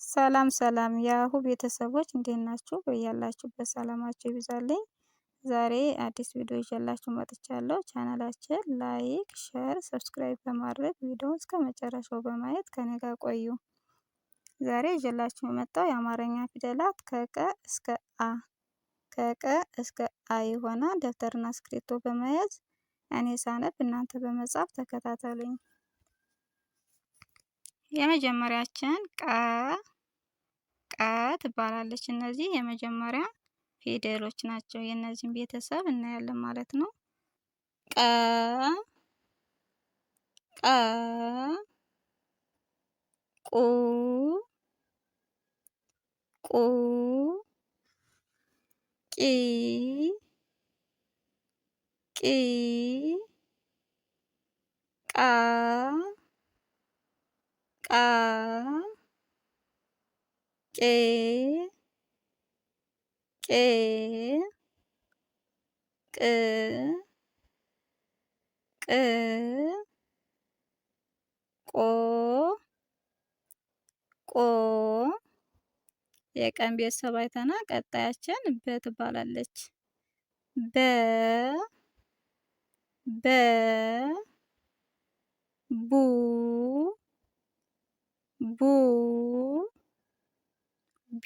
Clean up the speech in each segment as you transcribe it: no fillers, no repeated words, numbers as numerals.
ሰላም ሰላም የአሁ ቤተሰቦች እንዴት ናችሁ? በያላችሁበት ሰላማችሁ ይብዛልኝ። ዛሬ አዲስ ቪዲዮ ይዤላችሁ መጥቻለሁ። ቻናላችን ላይክ፣ ሼር፣ ሰብስክራይብ በማድረግ ቪዲዮውን እስከ መጨረሻው በማየት ከኔ ጋር ቆዩ። ዛሬ ይዤላችሁ የመጣው የአማርኛ ፊደላት ከቀ እስከ አ ይሆናል። ደብተርና እስክሪብቶ በመያዝ እኔ ሳነብ እናንተ በመጻፍ ተከታተሉኝ። የመጀመሪያችን ቀ ትባላለች። እነዚህ የመጀመሪያ ፊደሎች ናቸው። የእነዚህን ቤተሰብ እናያለን ማለት ነው። ቀ ቁ ቂ ቃ ቄ ቅ ቆ የቀን ቤተሰብ አይተናል። ቀጣያችን በ ትባላለች። በ ቡ ቢ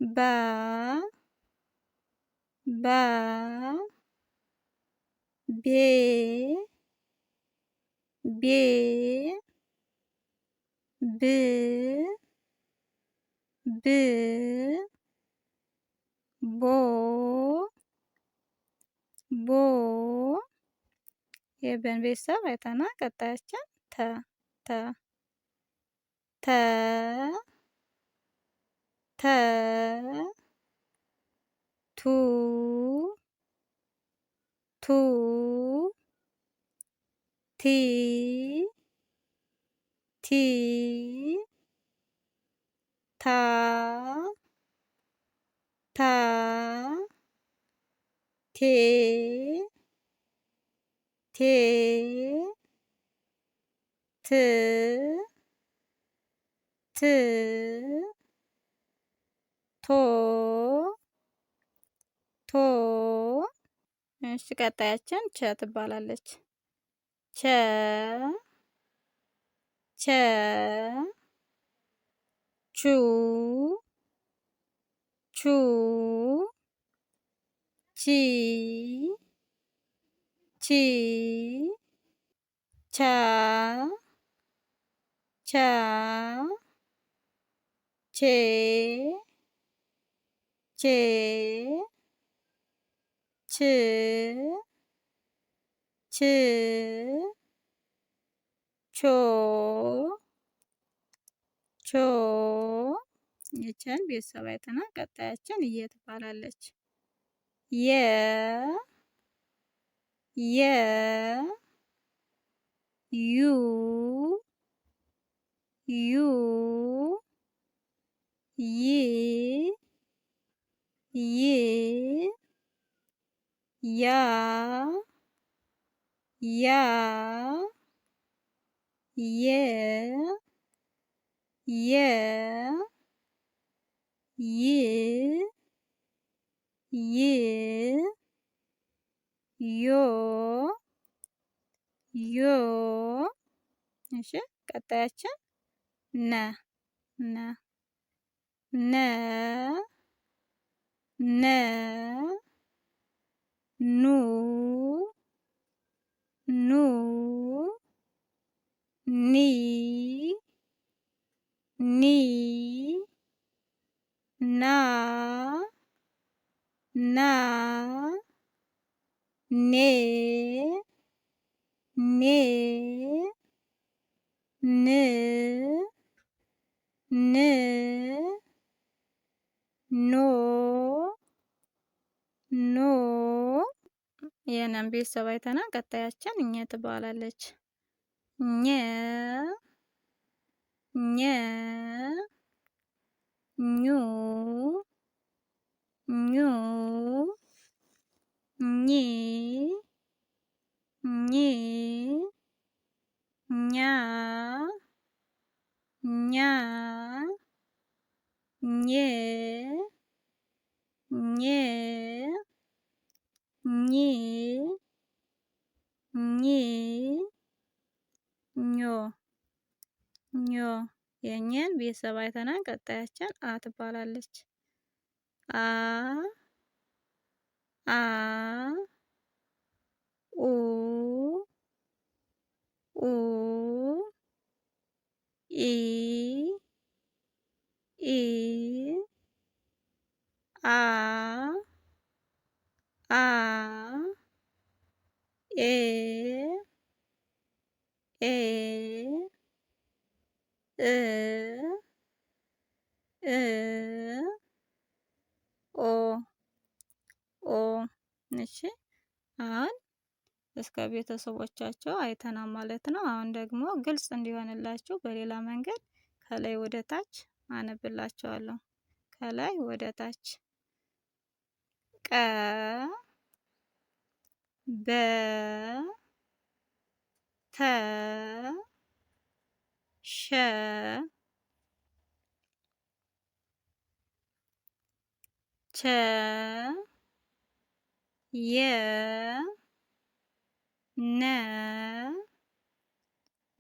ባ ቤ ብ ቦ የበን ቤተሰብ አይተናል። ቀጣያችን ተ ቱ ቲ ታ ቴ ት እሺ ቀጣያችን ቸ ትባላለች። ቸ ቹ ቺ ቻ ቼ ች ቾ የቸን ቤተሰብ አይተናል። ቀጣያችን የ ትባላለች። የ ዩ ይ ያ የ ዮ እሺ ቀጣያችን ነ ኑ ኒ ና ኔ ን ኖ የነን ቤተሰብ አይተናል። ቀጣያችን እኘ ትባላለች። ኘ ኙ ኚ ኛ ኛ ኘ ኘ ኚ ኚ ኞ ኞ የኘን ቤተሰብ አይተናል። ቀጣያችን አ ትባላለች። አ አ ኡ ኡ ኢ ኢ አ አ ኤ ኤ እ እ ኦ ኦ። እሺ አሁን እስከ ቤተሰቦቻቸው አይተናል ማለት ነው። አሁን ደግሞ ግልጽ እንዲሆንላችሁ በሌላ መንገድ ከላይ ወደ ታች አነብላችኋለሁ። ከላይ ወደ ታች ቀ በ ተ ሸ ቸ የ ነ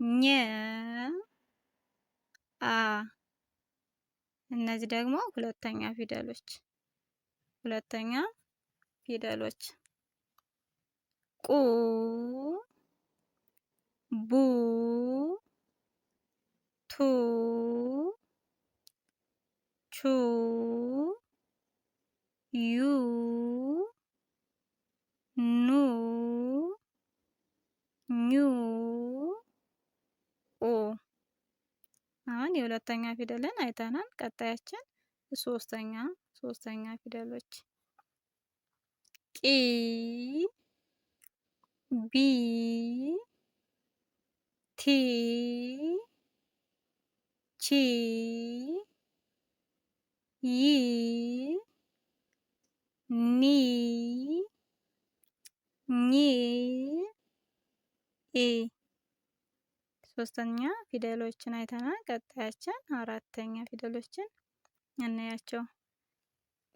ኘ አ። እነዚህ ደግሞ ሁለተኛ ፊደሎች ቁ ቡ ቱ ቹ ዩ ኑ ኙ ኡ። አሁን የሁለተኛ ፊደልን አይተናል። ቀጣያችን ሶስተኛ ፊደሎች ቂ ቢ ቲ ቺ ይ ኒ ኚ ኢ። ሶስተኛ ፊደሎችን አይተናል። ቀጣያችን አራተኛ ፊደሎችን እናያቸው።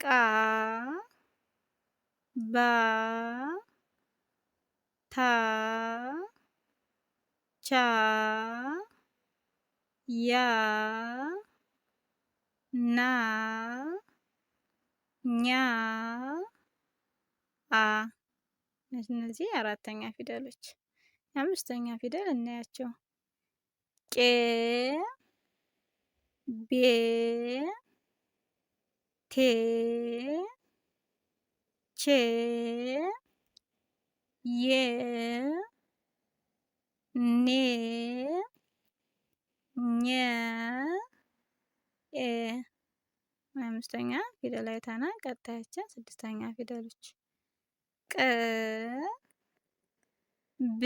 ቃ ባ ታ ቻ ያ ና ኛ አ። እነዚህ አራተኛ ፊደሎች። የአምስተኛ ፊደል እናያቸው። ቄ ቤ ቴ ቼ የ ኔ ኘ ኤ። አምስተኛ ፊደል አይተናል። ቀጣያችን ስድስተኛ ፊደሎች ቅ ብ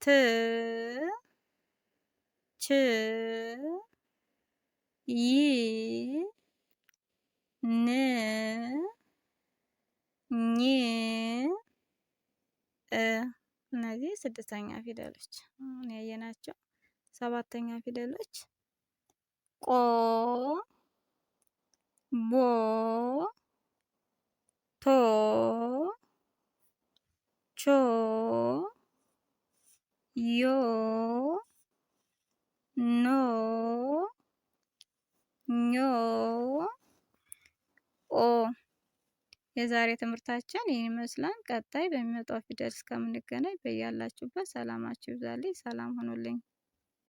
ት ች ይ ን ኝ እ። እነዚህ ስድስተኛ ፊደሎች አሁን ያየናቸው። ሰባተኛ ፊደሎች ቆ ቦ ቶ ቾ ዮ ኖ ኞ ኦ። የዛሬ ትምህርታችን ይህን ይመስላል። ቀጣይ በሚመጣው ፊደል እስከምንገናኝ በያላችሁበት ሰላማችሁ ይብዛልኝ። ሰላም ሁኑልኝ።